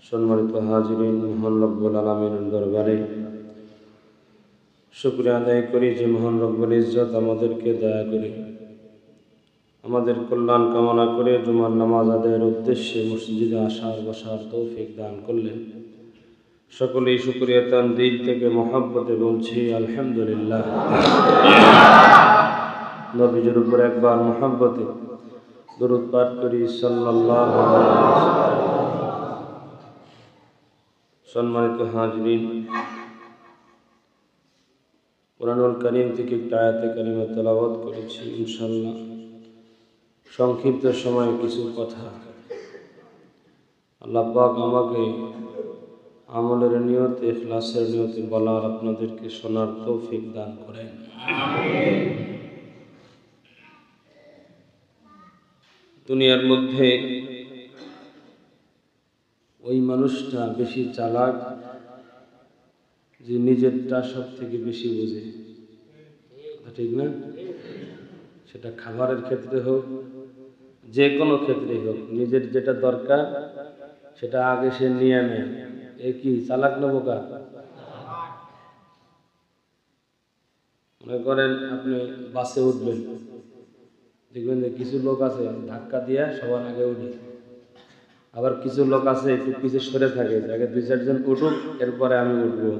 সম্মানিত হাজিরিন, মহান রব্বুল আলামিনের দরবারে শুকরিয়া আদায় করি যে মহান রব্বুল ইজ্জত আমাদেরকে দয়া করে আমাদের কল্যাণ কামনা করে জুমার নামাজ আদায়ের উদ্দেশ্যে মসজিদে আসার বসার তৌফিক দান করলেন। সকলেই শুকরিয়া তান দিল থেকে মহব্বতে বলছি আলহামদুলিল্লাহ। নবীজির উপর একবার মহব্বতে দরুদ পাঠ করি সাল্লাল্লাহু আলাইহি ওয়াসাল্লাম। সম্মানিত হাজিরিন, কুরআনুল কারীম থেকে একটা আয়াতে কারিমা তেলাওয়াত করেছি। ইনশাআল্লাহ সংক্ষিপ্ত সময়ে কিছু কথা আল্লাহ পাক আমাকে আমলের নিয়তে, ইখলাসের নিয়তে বলার, আপনাদেরকে শোনার তৌফিক দান করেন। দুনিয়ার মধ্যে ওই মানুষটা বেশি চালাক যে নিজেরটা সব থেকে বেশি বোঝে, ঠিক না? সেটা খাবারের ক্ষেত্রে হোক, যে কোনো ক্ষেত্রে হোক, নিজের যেটা দরকার সেটা আগে সে নিয়ে নেয়। এ কি চালাক না বোকা? মনে করেন আপনি বাসে উঠবেন, দেখবেন যে কিছু লোক আছে ধাক্কা দিয়া সবার আগে উঠে, আবার কিছু লোক আছে একটু পিছিয়ে সরে থাকে, আগে দুই চারজন উঠুক এরপরে আমি উঠবো।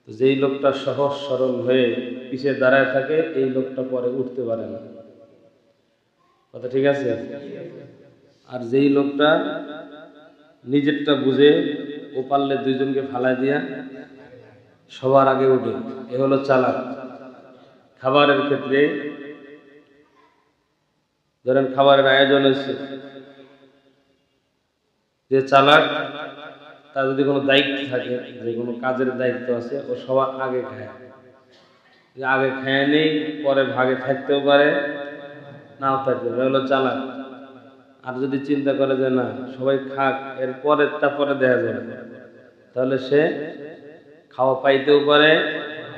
তো যেই লোকটা সহজ সরল হয়ে পিছিয়ে দাঁড়ায় থাকে, এই লোকটা পরে উঠতে পারে না। কথা ঠিক আছে? আর যেই লোকটা নিজেরটা বুঝে, ও পারলে দুইজনকে ফালাই দিয়া সবার আগে উঠে, এ হলো চালাক। খাবারের ক্ষেত্রে ধরেন খাবারের আয়োজন হয়েছে, যে চালাক তার যদি কোনো দায়িত্ব থাকে, যে কোনো কাজের দায়িত্ব আছে, ও সবার আগে খায়। যে আগে খায় নেই, পরে ভাগে থাকতেও পারে, নাও থাকতে পারে, হলো চালাক। আর যদি চিন্তা করে যে না সবাই খাক, এর পরেরটা পরে দেখা যাবে, তাহলে সে খাওয়া পাইতেও পারে,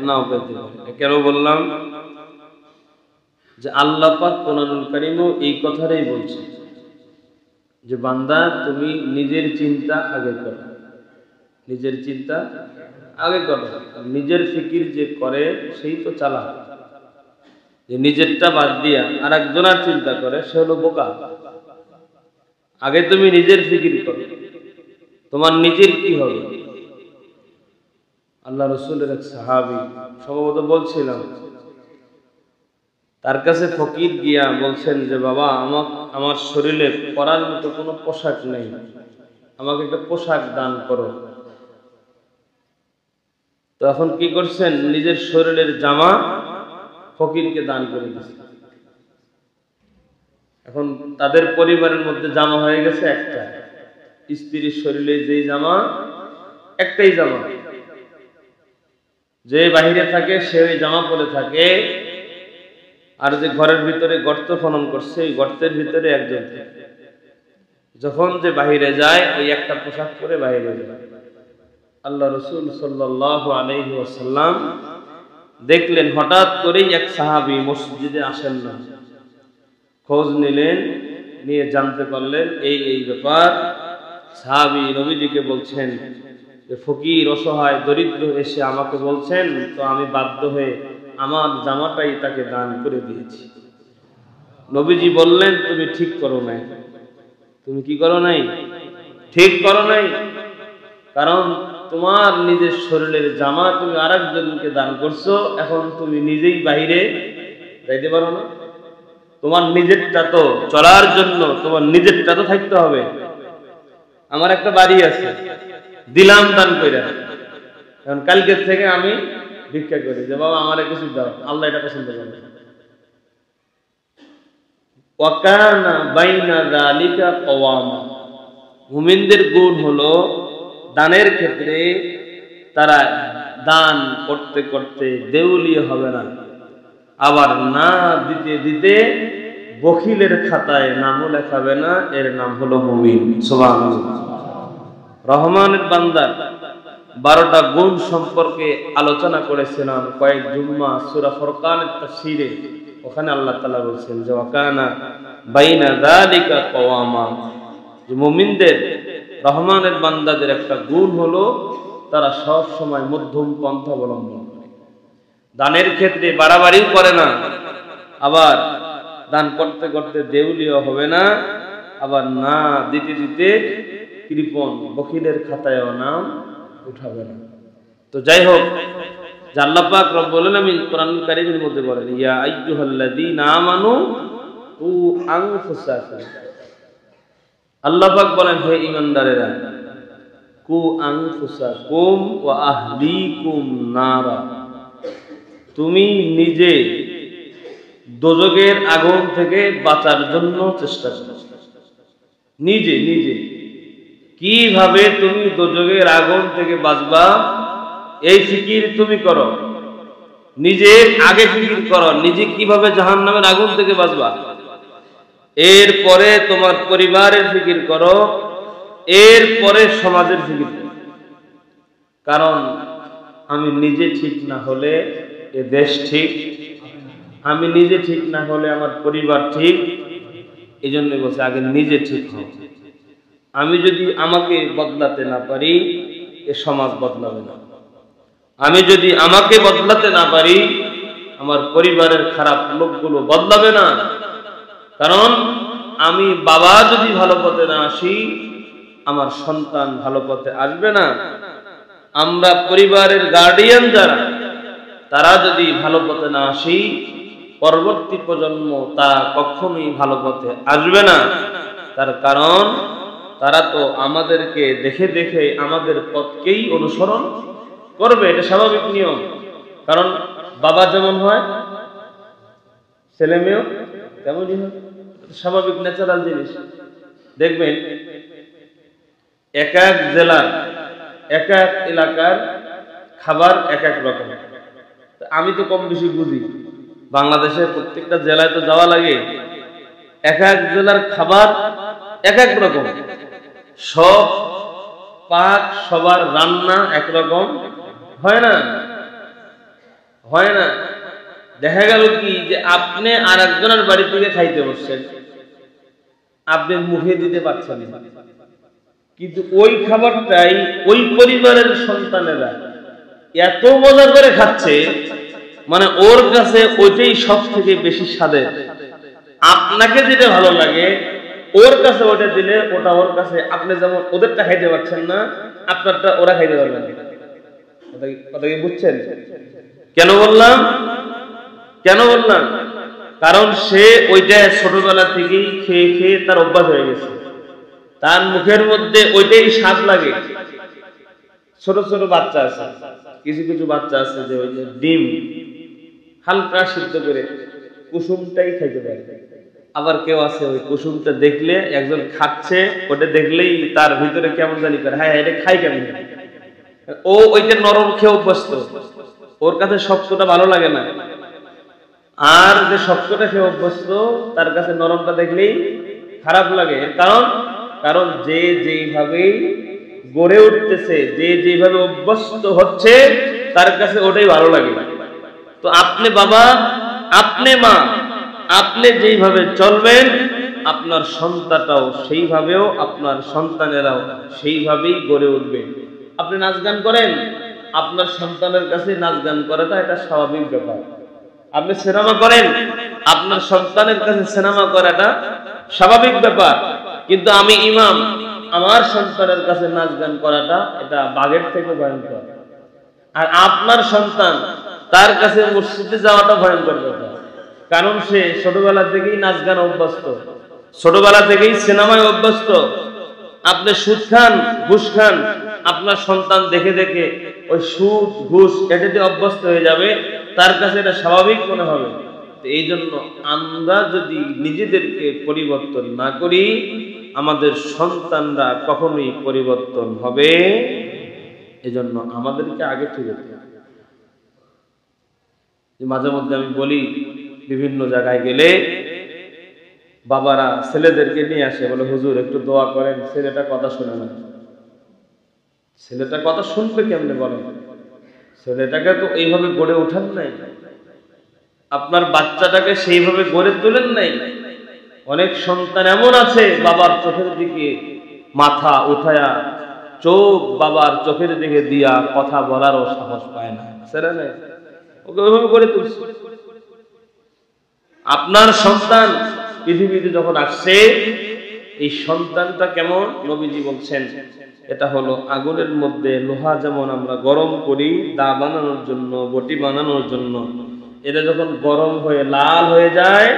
নাও পাইতে পারে। কেন বললাম? যে আল্লাহ পাক কুরআনুল কারীমও এই কথাটাই বলছে যে বান্দা তুমি নিজের চিন্তা আগে করো, নিজের চিন্তা আগে করো। নিজের ফিকির যে করে সেই তো চালাক। যে নিজেরটা বাদ দিয়া আর একজনের চিন্তা করে সে হলো বোকা। আগে তুমি নিজের ফিকির করো, তোমার নিজের কি হবে। আল্লাহ রাসূলের এক সাহাবী সম্ভবত বলছিলাম, তার কাছে ফকির গিয়া বলছেন যে বাবা, আমার শরীরে পরার মতো কোনো পোশাক নেই, আমাকে একটা পোশাক দান করো। তো এখন কি করছেন? নিজের শরীরের জামা ফকিরকে দান করে দিয়েছে। এখন তাদের পরিবারের মধ্যে জামা হয়ে গেছে একটা, স্ত্রীর শরীরে যেই জামা, একটাই জামা, যে বাহিরে থাকে সে ওই জামা পরে থাকে, আর যে ঘরের ভিতরে গর্ত খনন করছে ওই গর্তের ভিতরে একজন থাকে। যখন যে বাহিরে যায় ওই একটা পোশাক পরে বাহিরে যায়। আল্লাহ রাসূল সাল্লাল্লাহু আলাইহি ওয়াসাল্লাম দেখলেন হঠাৎ করেই এক সাহাবী মসজিদে আসেন না। খোঁজ নিলেন, নিয়ে জানতে পারলেন এই ব্যাপার। সাহাবী নবীজিকে বলছেন যে ফকির, অসহায়, দরিদ্র এসে আমাকে বলছেন, তো আমি বাধ্য হয়ে আমার জামাটাই তাকে দান করে দিয়েছি। নবীজি বললেন তুমি ঠিক করো নাই। তুমি কি করো নাই? ঠিক করো নাই। কারণ তোমার নিজের শরীরের জামা তুমি আরেকজনকে দান করছো, এখন তুমি নিজেই বাইরে যাইতে পারো না। তোমার নিজেরটা তো চলার জন্য তোমার নিজেরটা তো থাকতে হবে। আমার একটা বাড়ি আছে, দিলাম দান কইরা, এখন কালকের থেকে আমি ভিক্ষা করি যে বাবা আমারে কিছু দাও, আল্লাহ এটা পছন্দ করে। ওয়াকানা বাইনা যালিকা কওয়ামা। মুমিনদের গুণ হলো দানের ক্ষেত্রে তারা দান করতে করতে দেউলিয়া হবে না, আবার না দিতে দিতে বখিলের খাতায় নামও লেখাবে না। এর নাম হলো মুমিন। সুবহানাল্লাহ। রহমানের বান্দা 12টা গুণ সম্পর্কে আলোচনা করেছিলাম কয়েক জুম্মা সূরা ফুরকানের তাফসীরে। ওখানে আল্লাহ তাআলা বলেছেন যে ওয়াকানা বাইনা যালিকা কওয়ামা, যে মুমিনদের রহমানের বান্দাদের একটা গুণ হলো তারা সব সময় মধ্যম পন্থা অবলম্বন করে। দানের ক্ষেত্রে বাড়াবাড়িও করে না, আবার দান করতে করতে দেউলিও হবে না, আবার না দিতে দিতে কৃপণ বখিলের খাতায়ও নাম উঠাবে না। তো যাই হোক, আল্লাহ পাক রব্বুল আলামিন কোরআনুল কারীমের মধ্যে বলেন, ইয়া আইয়ুহাল্লাযীনা আমানু কু আনফুসাকুম। আল্লাহ পাক বলেন, হে ঈমানদারেরা, কু আনফুসাকুম ওয়া আহলিকুম নারা, তুমি নিজে দোজখের আগুন থেকে বাঁচার জন্য চেষ্টা করো। নিজে নিজে কিভাবে তুমি দোজখের আগুন থেকে বাঁচবা এই ফিকির তুমি করো। নিজে আগে ফিকির করো, নিজে কিভাবে জাহান্নামের আগুন থেকে বাঁচবা। এরপরে তোমার পরিবারের ফিকির করো, এরপরে সমাজের ফিকির করো। কারণ আমি নিজে ঠিক না হলে এ দেশ ঠিক, আমি নিজে ঠিক না হলে আমার পরিবার ঠিক। এই জন্য বলছে আগে নিজে ঠিক হও। আমি যদি আমাকে বদলাতে না পারি এ সমাজ বদলাবে না। আমি যদি আমাকে বদলাতে না পারি আমার পরিবারের খারাপ লোকগুলো বদলাবে না। কারণ আমি বাবা যদি ভালো পথে না আসি আমার সন্তান ভালো পথে আসবে না। আমরা পরিবারের গার্ডিয়ান যারা, তারা যদি ভালো পথে না আসি পরবর্তী প্রজন্ম তা কখনোই ভালো পথে আসবে না। তার কারণ তারা তো আমাদেরকে দেখে দেখে আমাদের পথকেই অনুসরণ করবে, এটা স্বাভাবিক নিয়ম। কারণ বাবা যেমন হয় ছেলে মেয়েও তেমনই হয়, স্বাভাবিক ন্যাচারাল জিনিস। দেখবেন এক এক জেলার এক এক এলাকার খাবার এক এক রকম। আমি তো কম বেশি বুঝি, বাংলাদেশের প্রত্যেকটা জেলায় তো যাওয়া লাগে। এক এক জেলার খাবার এক এক রকম, সব পাক সবার রান্না একরকম হয় না, হয় না। দেখা গেল কি যে আপনি আর একজনের বাড়ি থেকে খাইতে বসছেন, আপনি মুখে দিতে পারছেন না, কিন্তু ওই খাবারটাই ওই পরিবারের সন্তানেরা এত মজা করে খাচ্ছে, মানে ওর কাছে ওইটাই সব থেকে বেশি স্বাদের। আপনাকে যেটা ভালো লাগে ওর কাছে ওটা দিলে ওটা ওর কাছে, আপনি যেমন ওদেরটা খাইতে পারছেন না, আপনারটা ওরা খাইতে পারবেন না। কথা কি বুঝছেন? কেন বললাম? কেন বললাম? কারণ সে ওইটা ছোটবেলা থেকেই খেয়ে খেয়ে তার অভ্যাস হয়ে গেছে, তার মুখের মধ্যে ওইটাই স্বাদ লাগে। ছোট ছোট বাচ্চা আছে, কিছু কিছু বাচ্চা আছে যে ওই যে ডিম হালকা সিদ্ধ করে কুসুমটাই খাইতে পারে। আবার কেউ আছে ওই কুসুমটা দেখলে, একজন খাচ্ছে ওটা দেখলেই তার ভিতরে কেমন জানি করে, হ্যাঁ এটা খাই কেমন। ও ওইটা নরম খেয়ে অভ্যস্ত, ওর কাছে শক্তটা ভালো লাগে না। আর যে শক্তটা খেয়ে অভ্যস্ত তার কাছে নরমটা দেখলেই খারাপ লাগে। কারণ যে যেইভাবে গড়ে উঠতেছে, যে যেভাবে অভ্যস্ত হচ্ছে তার কাছে ওটাই ভালো লাগে। তো আপনি বাবা, আপনি মা, আপনি যেইভাবে চলবেন আপনার সন্তানটাও সেইভাবেও, আপনার সন্তানেরাও সেইভাবেই গড়ে উঠবে। আপনি নাচ গান করেন, আপনার সন্তানের কাছে নাচ গান করাটা এটা স্বাভাবিক ব্যাপার। আপনি সিনেমা করেন, আপনার সন্তানের কাছে সিনেমা করাটা স্বাভাবিক ব্যাপার। কিন্তু আমি ইমাম, আমার সন্তানের কাছে নাচ গান করাটা এটা বাঘের থেকে ভয়ঙ্কর। আর আপনার সন্তান তার কাছে মসজিদে যাওয়াটা ভয়ঙ্কর ব্যাপার। কারণ সে ছোটবেলা থেকেই নাচ গান অভ্যস্ত, ছোটবেলা থেকেই সিনেমায় অভ্যস্ত। আপনি সুদ খান, ঘুষ খান, আপনার সন্তান দেখে দেখে ওই সুদ ঘুষ এটাতে অভ্যস্ত হয়ে যাবে, তার কাছে এটা স্বাভাবিক মনে হবে। এই জন্য আমরা যদি নিজেদেরকে পরিবর্তন না করি আমাদের সন্তানরা কখনোই পরিবর্তন হবে। এজন্য আমাদেরকে আগে ঠিক হতে হবে। মাঝে মধ্যে আমি বলি, বিভিন্ন জায়গায় গেলে বাবারা ছেলেদেরকে নিয়ে আসে, বলে হুজুর একটু দোয়া করেন, ছেলেটা কথা শোনে না। ছেলেটা কথা শুনবে কেমনে বলেন? ছেলেটাকে তো এইভাবে গড়ে ওঠান নাই, আপনার বাচ্চাটাকে সেইভাবে গড়ে তোলেন নাই। অনেক সন্তান এমন আছে বাবার চোখের দিকে মাথা উঠায়া চোখ বাবার চোখের দিকে দিয়া কথা বলারও সাহস পায় না, সেটা নেই, ওকে ওইভাবে করে তুলছে। আপনার সন্তান পৃথিবীতে যখন আসছে, এই সন্তানটা কেমন? নবীজি বলছেন এটা হলো আগুনের মধ্যে লোহা যেমন আমরা গরম করি দা বানানোর জন্য, বটি বানানোর জন্য, এটা যখন গরম হয়ে লাল হয়ে যায়,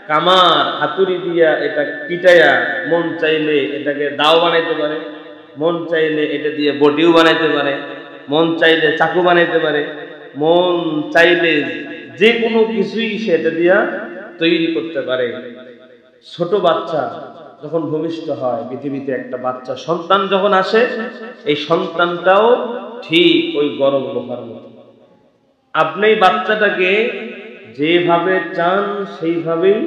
কামার হাতুড়ি দিয়া এটা পিটাইয়া মন চাইলে এটাকে দাও বানাইতে পারে, মন চাইলে এটা দিয়ে বটিও বানাইতে পারে, মন চাইলে চাকু বানাইতে পারে, মন চাইলে যে কোনো কিছুই সেটা দিয়া তৈরি করতে পারে। ছোট বাচ্চা যখন ভূমিষ্ঠ হয়, পৃথিবীতে একটা বাচ্চা সন্তান যখন আসে, এই সন্তানটাও ঠিক ওই গরম লোহার মতো। আপনি বাচ্চাটাকে যেভাবে চান সেইভাবেই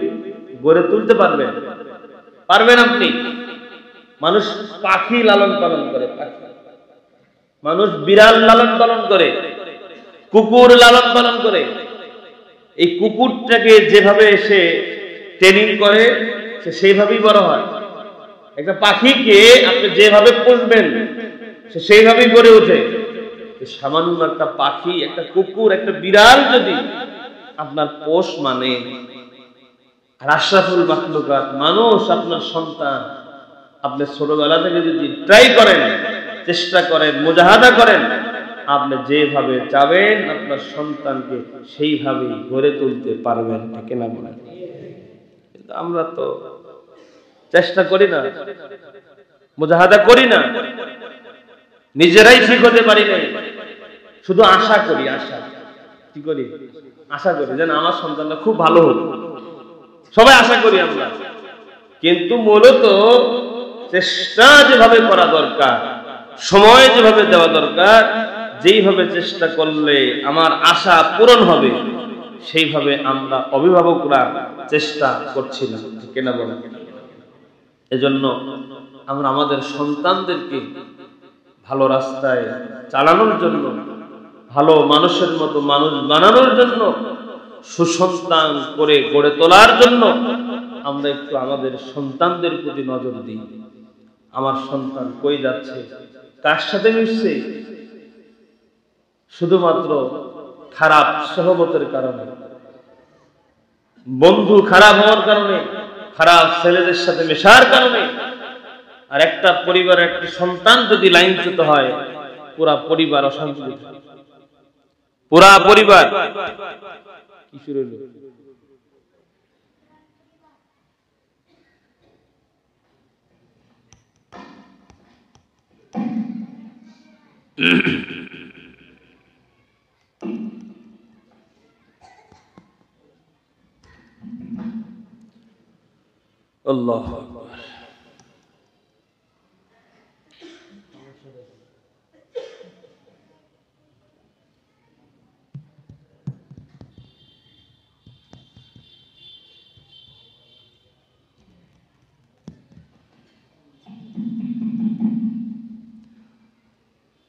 গড়ে তুলতে পারবেন, পারবেন আপনি। মানুষ পাখি লালন পালন করে, মানুষ বিড়াল লালন পালন করে, কুকুর লালন পালন করে। এই কুকুরটাকে যেভাবে সে ট্রেনিং করে সে সেইভাবেই বড় হয়। একটা পাখিকে আপনি যেভাবে পুষবেন সে সেইভাবেই গড়ে ওঠে। সামান্য একটা পাখি, একটা কুকুর, একটা বিড়াল যদি আপনার পোষ মানে, আর আশরাফুল মাখলুকাত মানুষ আপনার সন্তান, আপনি ছোটবেলা থেকে যদি ট্রাই করেন, চেষ্টা করেন, মুজাহাদা করেন, আপনি যেভাবে চাবেন আপনার সন্তানকে সেইভাবেই গড়ে তুলতে পারবেন, ঠিক না বলেন? কিন্তু আমরা তো চেষ্টা করি না, মুজাহাদা করি না, নিজেরাই ঠিক হতে পারি না, শুধু আশা করি। আশা কি করি? আশা করি যেন আমার সন্তানটা খুব ভালো হোক, সবাই আশা করি আমরা। কিন্তু মূলত চেষ্টা যেভাবে করা দরকার, সময় যেভাবে দেওয়া দরকার, যেইভাবে চেষ্টা করলে আমার আশা পূরণ হবে, সেইভাবে আমরা অভিভাবকরা চেষ্টা করছি না, ঠিক না বলেন? এজন্য আমরা আমাদের সন্তানদেরকে ভালো রাস্তায় চালানোর জন্য, ভালো মানুষের মতো মানুষ বানানোর জন্য, সুসন্তান করে গড়ে তোলার জন্য আমরা একটু আমাদের সন্তানদের প্রতি নজর দিই। আমার সন্তান কই যাচ্ছে, কার সাথে মিশছে, শুধুমাত্র খারাপ সহবতের কারণে, বন্ধু খারাপ হওয়ার কারণে, খারাপ ছেলেদের সাথে মেশার কারণে, আর একটা পরিবারের একটি সন্তান যদি লাইনচ্যুত হয়, পুরা পরিবার অশান্তি, পুরা পরিবার কি শুরু হলো? আল্লাহু আকবার।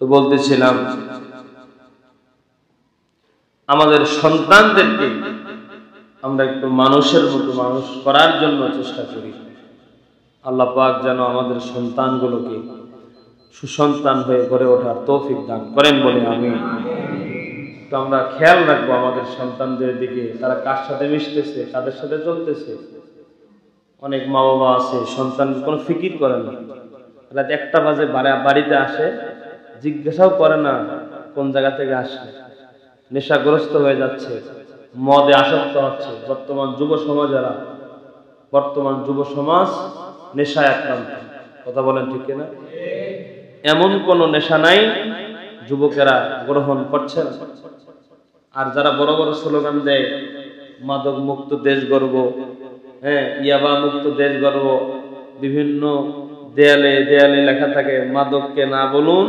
তো বলতেছিলাম আমাদের সন্তানদেরকে আমরা একটু মানুষের মতো মানুষ করার জন্য চেষ্টা করি। আল্লাহ পাক যেন আমাদের সন্তানগুলোকে সুসন্তান হয়ে গড়ে ওঠার তৌফিক দান করেন বলে আমি। তো আমরা খেয়াল রাখবো আমাদের সন্তানদের দিকে, তারা কার সাথে মিশতেছে, কাদের সাথে চলতেছে। অনেক মা বাবা আছে সন্তান কোনো ফিকির করে না, রাত 1টা বাজে বাড়িতে আসে, জিজ্ঞাসাও করে না কোন জায়গা থেকে আসে, নেশাগ্রস্ত হয়ে যাচ্ছে, মদে আসক্ত হচ্ছে। বর্তমান যুব সমাজ নেশায় আক্রান্ত, কথা বলেন ঠিক না? এমন কোন নেশা নাই যুবকেরা গ্রহণ করছে না। আর যারা বড় বড় স্লোগান দেয়, মাদক মুক্ত দেশ গড়ব, ইয়াবা মুক্ত দেশ গড়ব, বিভিন্ন দেয়ালে দেয়ালে লেখা থাকে মাদককে না বলুন,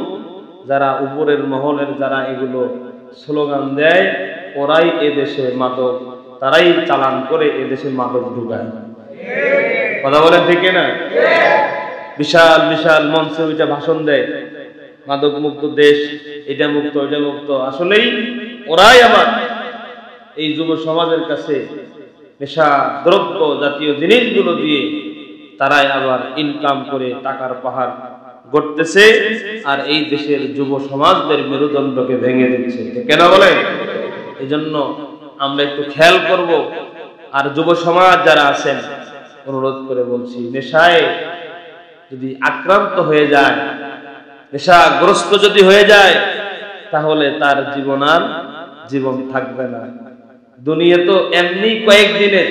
যারা উপরের মহলের যারা এগুলো স্লোগান দেয়, ওরাই এদেশে মাদক, তারাই চালান করে এদেশে মাদক ঢুকায়, কথা বলেন ঠিক না? বিশাল বিশাল মঞ্চে ওইটা ভাষণ দেয়, মাদক মুক্ত দেশ, এটা মুক্ত ওইটা মুক্ত। আসলেই ওরাই আবার এই যুব সমাজের কাছে নেশা দ্রব্য জাতীয় জিনিসগুলো দিয়ে তারাই আবার ইনকাম করে টাকার পাহাড় গড়তেছে আর এই দেশের যুব সমাজদের মেরুদণ্ডকে ভেঙে দিচ্ছে। কেন বলেন? এজন্য আমরা একটু খেয়াল করব। আর যুব সমাজ যারা আছেন, অনুরোধ করে বলছি, নেশায় যদি আক্রান্ত হয়ে যায়, নেশাগ্রস্ত যদি হয়ে যায়, তাহলে তার জীবন থাকবে না। দুনিয়া তো এমনি কয়েকদিনের,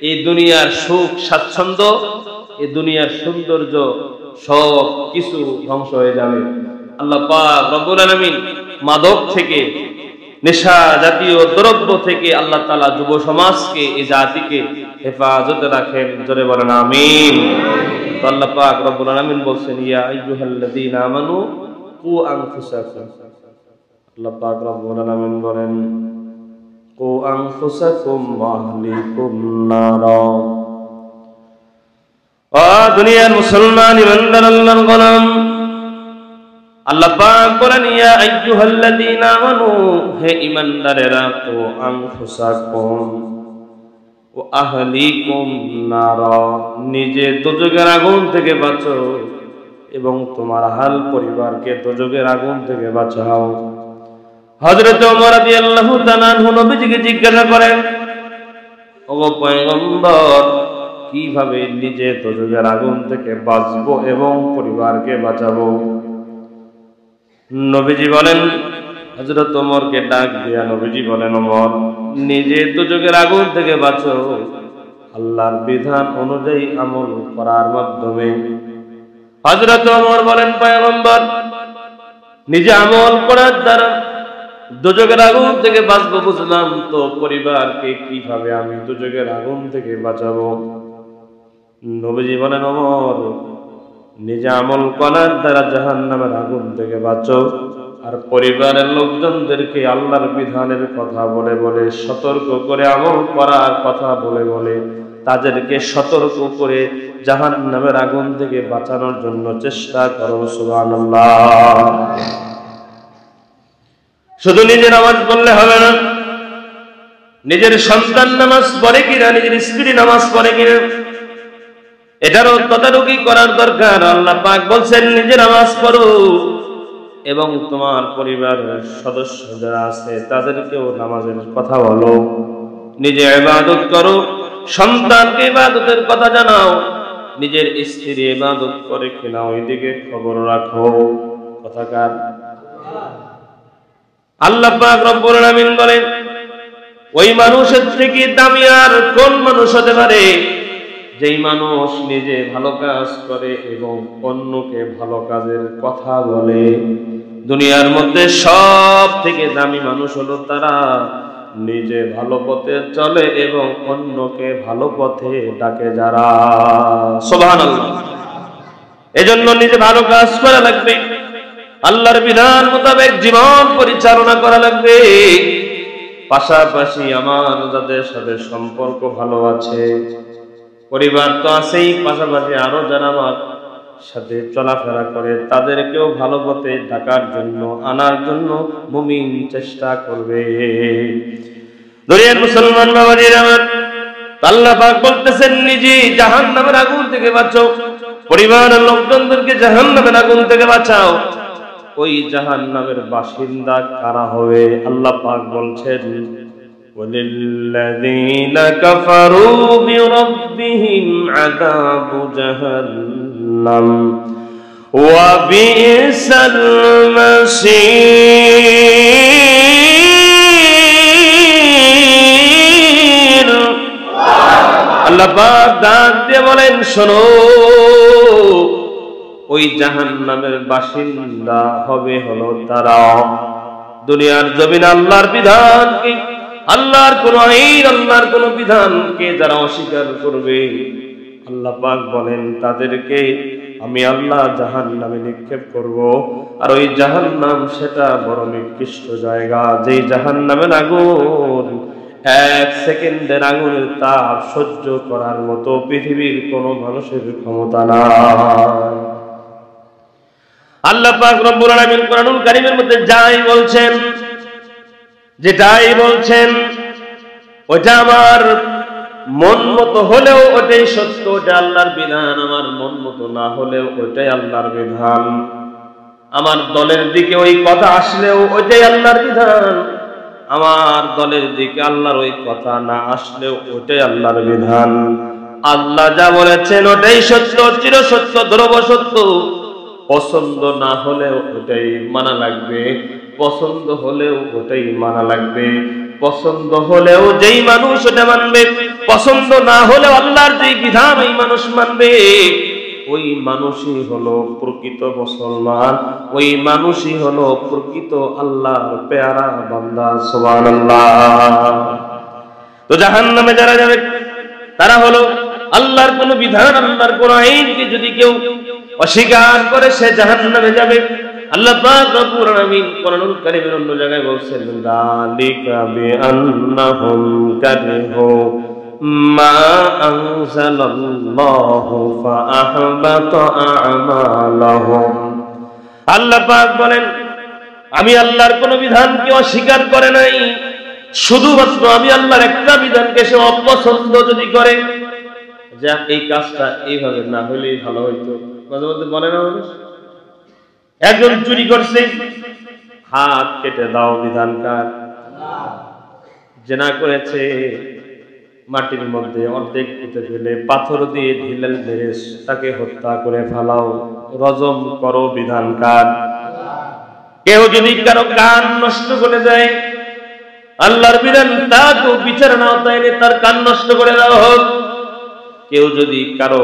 এই দুনিয়ার সুখ স্বাচ্ছন্দ্য, এই দুনিয়ার সৌন্দর্য সব কিছু ধ্বংস হয়ে যাবে। আল্লাহ পাক রব্বুল আলামিন মাদক থেকে, নেশা জাতীয় দ্রব্য থেকে আল্লাহ তাআলা যুব সমাজকে, এই জাতিকে হেফাজতে রাখেন। জোরে বলেন আমিন। তো আল্লাহ পাক রব্বুল আলামিন বলছেন, ইয়া আইয়ুহাল্লাযীনা আমানু কু আনফুসাকুম। আল্লাহ পাক রব্বুল আলামিন বলেন, কু আনফুসাকুম ওয়া আহলিকুম নারা। ও দুনিয়ার মুসলমান ইমানদার আল্লাহর গোলাম, আল্লাহ পাক বলেন, ইয়া আইয়ুহাল্লাযীনা আমানু, হে ঈমানদারেরা, কু আনফুসাকুম ওয়া আহলিকুম নারা, নিজে দোজখের আগুন থেকে বাঁচো এবং তোমার আহল পরিবারকে দোজখের আগুন থেকে বাঁচাও। হযরত ওমর রাদিয়াল্লাহু তাআলা আনহু নবীজিকে জিজ্ঞাসা করেন, ওগো পয়গম্বর, কিভাবে নিজে দোজখের আগুন থেকে বাঁচবো এবং পরিবারকে বাঁচাবো? নবীজি বলেন, হযরত ওমরকে ডাক দিয়া নবীজি বলেন, ওমর, নিজে দোজখের আগুন থেকে বাঁচো আল্লাহর বিধান অনুযায়ী আমল করার মাধ্যমে। হযরত ওমর বলেন, পয়গম্বর, নিজে আমল করার দ্বারা দোজখের আগুন থেকে বাঁচবো বুঝলাম, তো পরিবারকে কিভাবে আমি দোজখের আগুন থেকে বাঁচাবো? নবীজি বলেন, ওমর, নিজে আমল করার দ্বারা জাহান্নামের আগুন থেকে বাঁচো, আর পরিবারের লোকজনদেরকে আল্লাহর বিধানের কথা বলে বলে, সতর্ক করে আমল করার কথা বলে বলে তাদেরকে সতর্ক করে জাহান্নামের আগুন থেকে বাঁচানোর জন্য চেষ্টা করো। সুবহানাল্লাহ। শুধু নিজে নামাজ পড়লে হবে না, নিজের সন্তান নামাজ পড়ে কিনা, নিজের স্ত্রী নামাজ পড়ে কিনা, এটারও তদারকি করার দরকার। আল্লাহ পাক বলছেন, নিজে নামাজ পড়ো এবং তোমার পরিবারের সদস্য যারা আছে তাদেরকেও নামাজের কথা বলো। নিজে ইবাদত করো, সন্তানকে ইবাদতের কথা জানাও, নিজের স্ত্রী ইবাদত করে কিনা ওইদিকে খবর রাখো। কথাকার আল্লাহ পাক রব্বুল আলামিন বলেন, ওই মানুষের থেকে দামি আর কোন মানুষ হতে পারে যেই মানুষ নিজে ভালো কাজ করে এবং অন্যকে ভালো কাজের কথা বলে। দুনিয়ার মধ্যে সব থেকে দামি মানুষ হলো তারা নিজে ভালো পথে চলে এবং অন্যকে ভালো পথে ডাকে যারা। সুবহানাল্লাহ। এজন্য নিজে ভালো কাজ করা লাগবে, আল্লাহর বিধান মোতাবেক জীবন পরিচালনা করা লাগবে। পাশাপাশি আমার যাদের সাথে সম্পর্ক ভালো আছে, পরিবার তো আছেই, পাশাপাশি আরো যারা আমার সাথে চলাফেরা করে তাদেরকেও ভালো পথে ডাকার জন্য, আনার জন্য মুমিন চেষ্টা করবে। দুনিয়ার মুসলমান বাবাজিরা আমার, আল্লাহ পাক বলতেছেন, নিজে জাহান্নামের আগুন থেকে বাঁচো, পরিবারের লোকজনদেরকে জাহান্নামের আগুন থেকে বাঁচাও। ওই জাহান্নামের বাসিন্দা কারা হবে? আল্লাহ পাক বলছেন, ওয়ালিল্লাযীনা কাফারু বিরাব্বিহিম আযাবু জাহান্নাম ওয়া বিইসাল মাসীর। আল্লাহ পাক ডাক দিয়ে বলেন, শোনো, ওই জাহান্নামের বাসিন্দা হবে হলো তারা দুনিয়ার জমিন আল্লাহর বিধানকে, আল্লাহর কোন আইন, আল্লাহর কোন বিধানকে যারা অস্বীকার করবে, আল্লাহ পাক বলেন তাদেরকে আমি আল্লাহ জাহান্নামে নিক্ষেপ করব। আর ওই জাহান্নাম সেটা বড় নিকৃষ্ট জায়গা, যেই জাহান্নামের আগুন এক সেকেন্ডের আগুনের তাপ সহ্য করার মতো পৃথিবীর কোন মানুষের ক্ষমতা নাই। আল্লাহ পাক রব্বুল আলামিন কোরআনুল কারীমের মধ্যে যাই বলছেন, যেটাই বলছেন, ওইটা আমার মন মতো হলেও ওটাই সত্য, ওটা আল্লাহর বিধান, আমার মন মতো না হলেও ওটাই আল্লাহর বিধান, আমার দলের দিকে ওই কথা আসলেও ওইটাই আল্লাহর বিধান, আমার দলের দিকে আল্লাহর ওই কথা না আসলেও ওইটাই আল্লাহর বিধান। আল্লাহ যা বলেছেন ওটাই সত্য, চির সত্য, ধ্রুব সত্য। পছন্দ না হলেও ওটাই মানা লাগবে, পছন্দ হলেও ওটাই মানা লাগবে। পছন্দ হলেও যেই মানুষ ওটা মানবে, পছন্দ না হলেও আল্লাহর যেই বিধান এই মানুষ মানবে, ওই মানুষই হলো প্রকৃত মুসলমান, ওই মানুষই হলো প্রকৃত আল্লাহর পেয়ারা বান্দা। সুবহানাল্লাহ। তো জাহান্নামে যারা যাবে তারা হলো আল্লাহর কোন বিধান, আল্লাহর কোন আইনকে যদি কেউ অস্বীকার করে সে জাহান্নামে যাবে। আল্লাহ পাক রব্বুল আলামিন কোরআনুল কারীমের অন্য জায়গায় বলছেন, যালিকা বিআন্নাহুম কারিহু মা আনজালাল্লাহু ফাআহবাতা আ'মালাহুম। আল্লাহ পাক বলেন, আমি আল্লাহর কোন বিধানকে অস্বীকার করে নাই, শুধুমাত্র আমি আল্লাহর একটা বিধানকে সে অপছন্দ যদি করে, যা এই কাজটা এইভাবে না হলেই ভালো হইতো। মাঝে মধ্যে বলে না মানুষ, একজন চুরি করছে, হাত কেটে দাও, বিধানকার। জেনা করেছে, মাটির মধ্যে অর্ধেক পুঁতে ফেলে পাথর দিয়ে ঢিলেল মেরে তাকে হত্যা করে ফেলাও, রজম করো, বিধানকার। কেউ যদি কারো কান নষ্ট করে যায়, আল্লাহর বিধান তাকে বিচার না আওতায় তার কান নষ্ট করে দেওয়া হোক। কেউ যদি কারো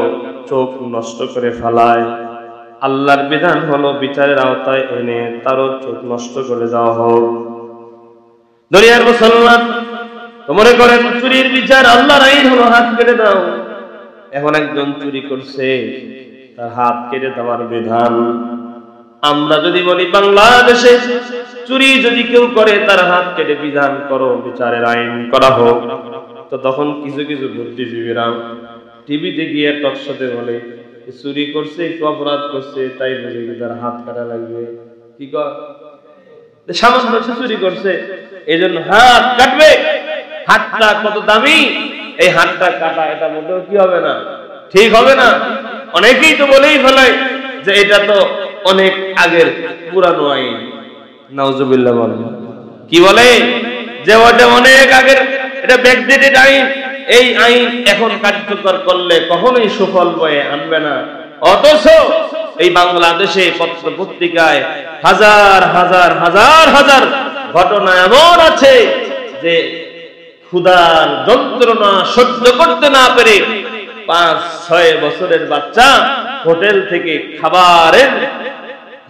চোখ নষ্ট করে ফেলায়, আল্লাহর বিধান হলো বিচারের আওতায় এনে তারও চোখ নষ্ট করে দেওয়া হোক। দুনিয়ার মুসলমান তো মনে করেন চুরির বিচার আল্লাহর আইন হলো হাত কেটে দাও। এখন একজন চুরি করছে, তার হাত কেটে দেওয়ার বিধান। আমরা যদি বলি বাংলাদেশে চুরি যদি কেউ করে তার হাত কেটে বিধান করো, বিচারের আইন করা হোক, তো তখন কিছু কিছু বুদ্ধিজীবীরা টিভিতে গিয়ে টকশোতে বলে চুরি করছে, একটু অপরাধ করছে, তাই বুঝে তার হাত কাটা লাগবে। কি কর, সামান্য চুরি করছে এই জন্য হাত কাটবে। হাতটা কত দামি, এই হাতটা কাটা এটা মোটেও কি হবে না, ঠিক হবে না। অনেকেই তো বলেই ফেলায় যে এটা তো অনেক আগের পুরানো আইন। নাউজুবিল্লাহ বলে, কি বলে যে ওটা অনেক আগের, এটা ব্যাকডেটেড আইন, এই আইন এখন কার্যকর করলে কখনোই সুফল বয়ে আনবে না। অথচ এই বাংলাদেশে পত্র পত্রিকায় হাজার হাজার হাজার হাজার ঘটনা এমন আছে যে ক্ষুধার যন্ত্রণা সহ্য করতে না পেরে 5-6 বছরের বাচ্চা হোটেল থেকে খাবারের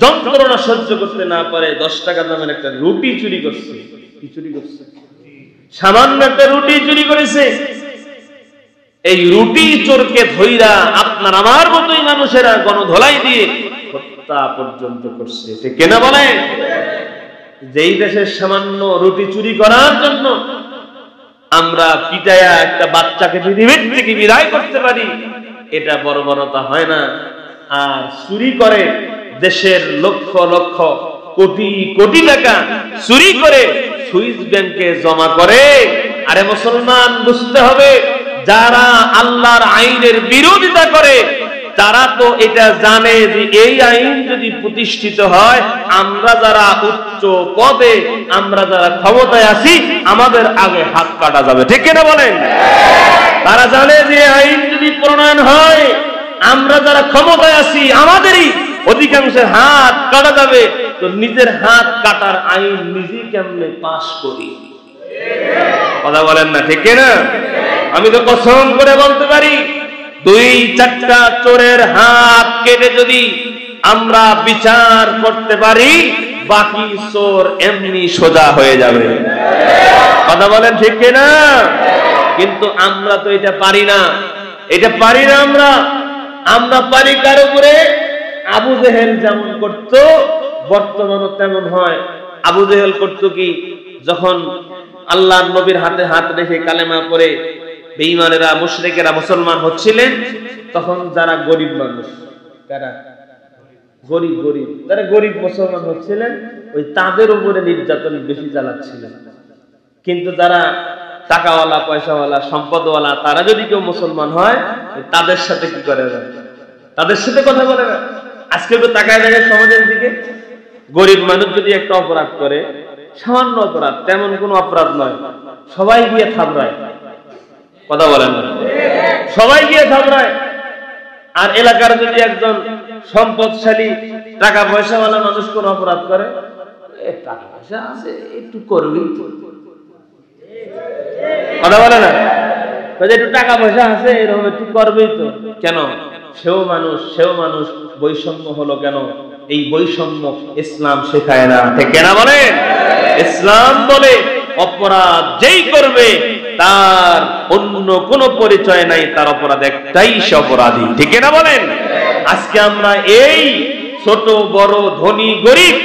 যন্ত্রণা সহ্য করতে না পারে 10 টাকা দামের একটা রুটি চুরি করছে। কি চুরি করছে? সামান্য একটা রুটি চুরি করেছে। এই রুটি চোরকে ধইরা আপনার আমার মতোই মানুষেরা গণধোলাই দিয়ে হত্যা পর্যন্ত করছে। ঠিক কিনা বলে? যেই দেশের সামান্য রুটি চুরি করার জন্য আমরা পিটায়া একটা বাচ্চাকে পৃথিবীর থেকে বিদায় করতে পারি, এটা বর্বরতা হয় না। আর চুরি করে দেশের লক্ষ লক্ষ কোটি কোটি টাকা চুরি করে সুইস ব্যাংকে জমা করে। আরে মুসলমান, বুঝতে হবে যারা আল্লাহর আইনের বিরোধিতা করে তারা তো এটা জানে যে এই আইন যদি প্রতিষ্ঠিত হয়, আমরা যারা উচ্চ পদে, আমরা যারা ক্ষমতায় আছি, আমাদের আগে হাত কাটা যাবে। ঠিক কিনা বলেন? তারা জানে যে আইন যদি প্রণয়ন হয়, আমরা যারা ক্ষমতায় আছি আমাদেরই অধিকাংশের হাত কাটা যাবে। তো নিজের হাত কাটার আইন নিজে কেমনে পাশ করি? কথা বলেন না, ঠিক কিনা? আমি তো কসম করে বলতে পারি, 2-4টা চোরের হাত কেটে যদি আমরা বিচার করতে পারি, বাকি চোর এমনি সোজা হয়ে যাবে। কথা বলেন ঠিক কিনা? কিন্তু আমরা তো এটা পারি না, এটা পারি না। আমরা পারি কার উপরে? আবু জেহেল যেমন করতো বর্তমানে তেমন হয়। আবু জেহেল করতো কি, যখন আল্লাহর নবীর হাতে হাত রেখে কালেমা পড়ে বেঈমানেরা মুশরিকেরা মুসলমান হচ্ছিলেন, তখন যারা গরিব মানুষ, যারা গরিব যারা গরিব মুসলমান হচ্ছিলেন, ওই তাদের উপরে নির্যাতন বেশি চালাচ্ছিলেন। কিন্তু যারা টাকাওয়ালা, পয়সাওয়ালা, সম্পদওয়ালা, তারা যদি কেউ মুসলমান হয়, তাদের সাথে কি করে না, তাদের সাথে কথা বলে না। আজকে তো তাকায় দেখে সমাজের দিকে, গরিব মানুষ যদি একটা অপরাধ করে, সামান্য অপরাধ, তেমন কোনো অপরাধ নয়, সবাই গিয়ে থাবড়ায়, কথা বলেন না, সবাই গিয়ে থাবড়ায়। আর এলাকার যদি একজন সম্পদশালী টাকা পয়সাওয়ালা মানুষ কোন অপরাধ করে, টাকা পয়সা আছে একটু করবি, কথা বলে না, একটু টাকা পয়সা আছে এরকম একটু করবেই তো। কেন? সেও মানুষ। বৈষম্য হলো কেন? এই বৈষম্য ইসলাম শেখায় না, ঠিক না বলেন? ইসলাম বলে অপরাধ যেই করবে তার অন্য কোনো পরিচয় নাই, তার অপরাধ একটাই, সে অপরাধী, ঠিক না বলেন? আজকে আমরা এই ছোট বড়, ধনী গরিব,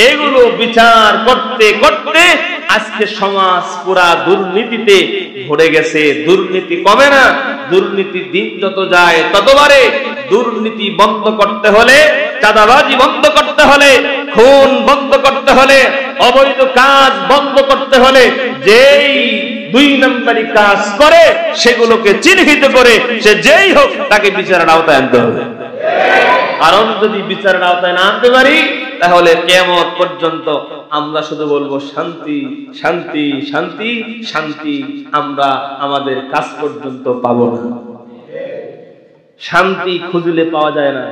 এগুলো বিচার করতে করতে আজকে সমাজ পুরা দুর্নীতিতে ভরে গেছে। দুর্নীতি কমে না, দুর্নীতি দিন যত যায় তত বাড়ে। দুর্নীতি বন্ধ করতে হলে, চাঁদাবাজি বন্ধ করতে হলে, খুন বন্ধ করতে হলে, অবৈধ কাজ বন্ধ করতে হলে, যেই 2 নম্বরই কাজ করে সেগুলোকে চিহ্নিত করে সে যেই হোক তাকে বিচারের আওতায় আনতে হবে। কারণ যদি বিচারের আওতায় না আনতে পারি, তাহলে কিয়ামত পর্যন্ত আমরা শুধু বলবো শান্তি শান্তি শান্তি শান্তি, আমরা আমাদের কাজ পর্যন্ত পাবো না। শান্তি খুঁজলে পাওয়া যায় না,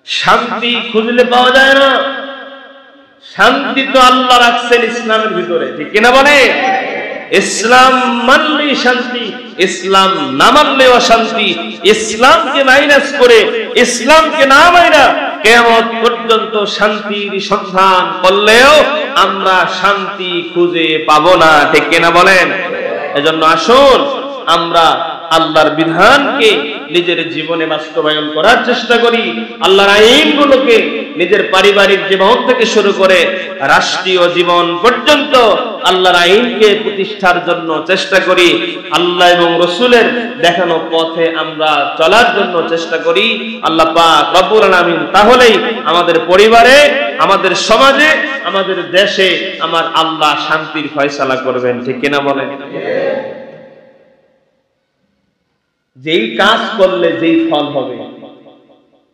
শান্তি খুঁজলে পাওয়া যায় না। শান্তি তো আল্লাহ রাখছেন ইসলামের ভিতরে, ঠিক কিনা বলে? ইসলাম মানলেই শান্তি, ইসলাম না মানলেও শান্তি। ইসলামকে মাইনাস করে, ইসলামকে না মাইনা কিয়ামত পর্যন্ত শান্তির সন্ধান করলেও আমরা শান্তি খুঁজে পাবো না, ঠিক কিনা বলেন? এজন্য আসুন আমরা আল্লাহর বিধানকে নিজের জীবনে বাস্তবায়ন করার চেষ্টা করি। আল্লাহর আইনগুলোকে নিজের পারিবারিক জীবন থেকে শুরু করে রাষ্ট্রীয় জীবন পর্যন্ত আল্লাহর আইনকে প্রতিষ্ঠার জন্য চেষ্টা করি। আল্লাহ এবং রাসূলের দেখানো পথে আমরা চলার জন্য চেষ্টা করি। আল্লাহ পাক রব্বুল আলামিন তাহলেই আমাদের পরিবারে, আমাদের সমাজে, আমাদের দেশে আমার আল্লাহ শান্তির ফয়সালা করবেন, ঠিক কিনা বলেন? যেই কাজ করলে যেই ফল হবে,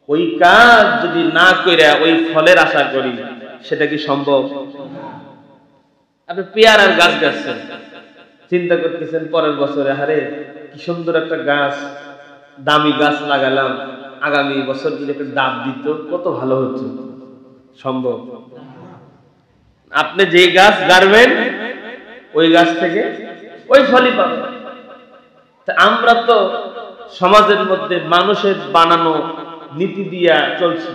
ওই কাজ যদি না করে ওই ফলের আশা করি, সেটা কি সম্ভব? আপনি পেয়ারার গাছ গাছছেন, চিন্তা করতেছেন পরের বছরে, আরে কি সুন্দর একটা গাছ, দামি গাছ লাগালাম, আগামী বছর যদি একটা ডাব দিত কত ভালো হতো। সম্ভব? আপনি যে গাছ গাড়বেন ওই গাছ থেকে ওই ফলই পাবেন। আমরা তো সমাজের মধ্যে মানুষের বানানো নীতি দিয়া চলছি।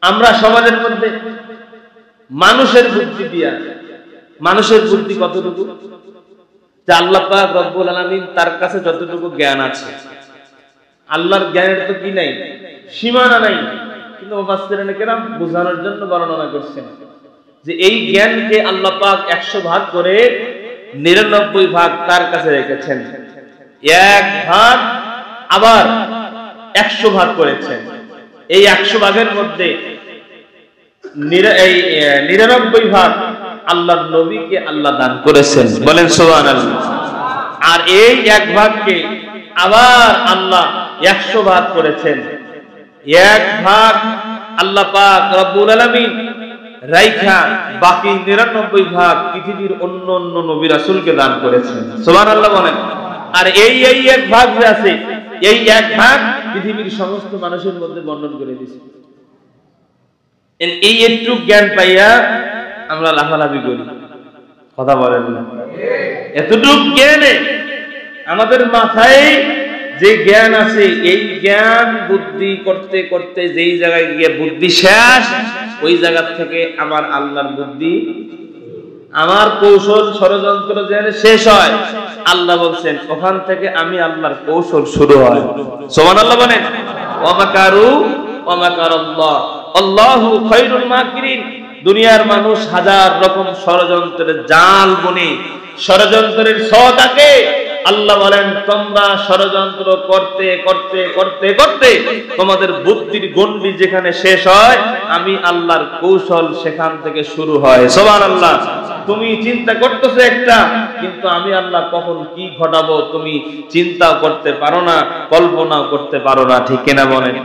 আমরা সমাজের মধ্যে মানুষের বুদ্ধি দিয়া, মানুষের বুদ্ধি কতটুকু? যে আল্লাহ পাক রব্বুল আলামিন তার কাছে যতটুকু জ্ঞান আছে, আল্লাহর জ্ঞানের তো কি নাই, সীমানা নাই। কিন্তু মুফাসসিরিনে কেরাম বোঝানোর জন্য বর্ণনা করছেন যে এই জ্ঞানকে আল্লাহ পাক 100 ভাগ করে 99 ভাগ তার কাছে রেখেছেন, 1 ভাগ আবার 100 ভাগ করেছেন। এই 100 ভাগের মধ্যে 99 ভাগ আল্লাহর নবীকে আল্লাহ দান করেছেন, বলেন সুবহানাল্লাহ। আর এই 1 ভাগকে আবার আল্লাহ 100 ভাগ করেছেন। 1 ভাগ আল্লাহ পাক রব্বুল আলামিন রাইখা বাকি 99 ভাগ পৃথিবীর অন্য অন্য নবী রাসূলকে দান করেছেন, সুবহানাল্লাহ বলেন। আর এই 1 ভাগ যে আছে, এই 1 ভাগ পৃথিবীর সমস্ত মানুষের মধ্যে বন্টন করে দিয়েছে। এই একটু জ্ঞান পাইয়া আমরা লাফালাফি করি, কথা বলেন না? এতটুক জ্ঞানে আমাদের মাথায় যে জ্ঞান আছে, এই জ্ঞান বুদ্ধি করতে করতে যেই জায়গায় গিয়ে বুদ্ধি শেষ, ওই জায়গা থেকে আমার আল্লাহর বুদ্ধি, আমার কৌশল ষড়যন্ত্র যেন শেষ হয়, আল্লাহ বলছেন ওখান থেকে আমি আল্লাহর কৌশল শুরু হয়। সুবহানাল্লাহ বলেন। ওয়া মাকারু ওয়া মাকারাল্লাহ আল্লাহু খায়রুল মাকিরিন। দুনিয়ার মানুষ হাজার রকম ষড়যন্ত্রের জাল বুনে, ষড়যন্ত্রের ছটাকে আল্লাহ বলেন তোমরা ষড়যন্ত্র করতে করতে করতে করতে তোমাদের বুদ্ধির গণ্ডি যেখানে শেষ হয়, আমি আল্লাহর কৌশল সেখান থেকে শুরু হয়। সুবহানাল্লাহ। তুমি চিন্তা করতেছো একটা, কিন্তু আমি আল্লাহ কখন কি ঘটাবো তুমি চিন্তা করতে পারো না, কল্পনা করতে পারো না। ঠিক কিনা বলেন?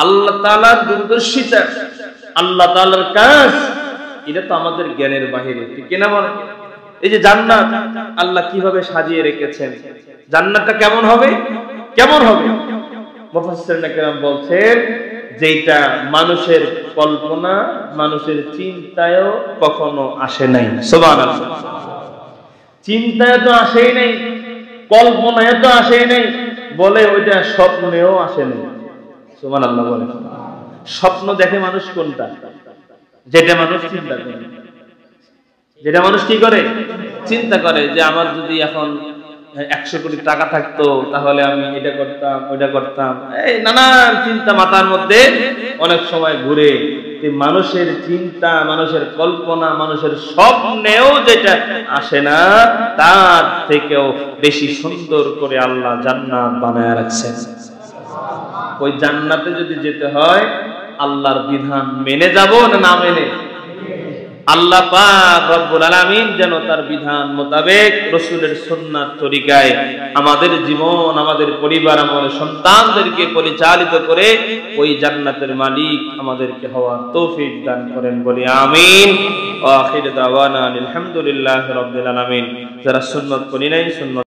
আল্লাহ তাআলার দূরদর্শিতা, আল্লাহ তাআলার কাজ, এটা তো আমাদের জ্ঞানের বাহিরে। ঠিক কিনা বলেন? এই যে জান্নাত আল্লাহ কিভাবে সাজিয়ে রেখেছেন, জান্নাতটা কেমন হবে, কেমন হবে? মুফাসসিরিন কেরাম বলছেন যেটা মানুষের কল্পনা, মানুষের চিন্তায়ও কখনো আসে নাই। সুবহানাল্লাহ। চিন্তায় তো আসেই নাই, কল্পনায় তো আসেই নাই, বলে ওইটা স্বপ্নেও আসে নাই। সুবহানাল্লাহ বলে। স্বপ্ন দেখে মানুষ কোনটা? যেটা মানুষ চিন্তা করে, যেটা মানুষ কি করে, চিন্তা করে যে আমার যদি এখন 100 কোটি টাকা থাকতো তাহলে আমি এটা করতাম, ওইটা করতাম, এই নানান চিন্তা মাথার মধ্যে অনেক সময় ঘুরে। মানুষের চিন্তা, মানুষের কল্পনা, মানুষের স্বপ্নেও যেটা আসে না, তার থেকেও বেশি সুন্দর করে আল্লাহ জান্নাত বানায় রাখছেন। ওই জান্নাতে যদি যেতে হয় আল্লাহর বিধান মেনে যাব না না মেনে? আল্লাহ পাক রব্বুল আলামিন যেন তার বিধান মোতাবেক রাসূলের সুন্নাত তরিকায় আমাদের জীবন, আমাদের পরিবার, আমাদের সন্তানদেরকে পরিচালিত করে ওই জান্নাতের মালিক আমাদেরকে হওয়ার তৌফিক দান করেন, বলি আমিন। ওয়া আখিরু দাওয়ানা আলহামদুলিল্লাহি রাব্বিল আলামিন। যারা সুন্নাত পড়ি নাই সুন্নাত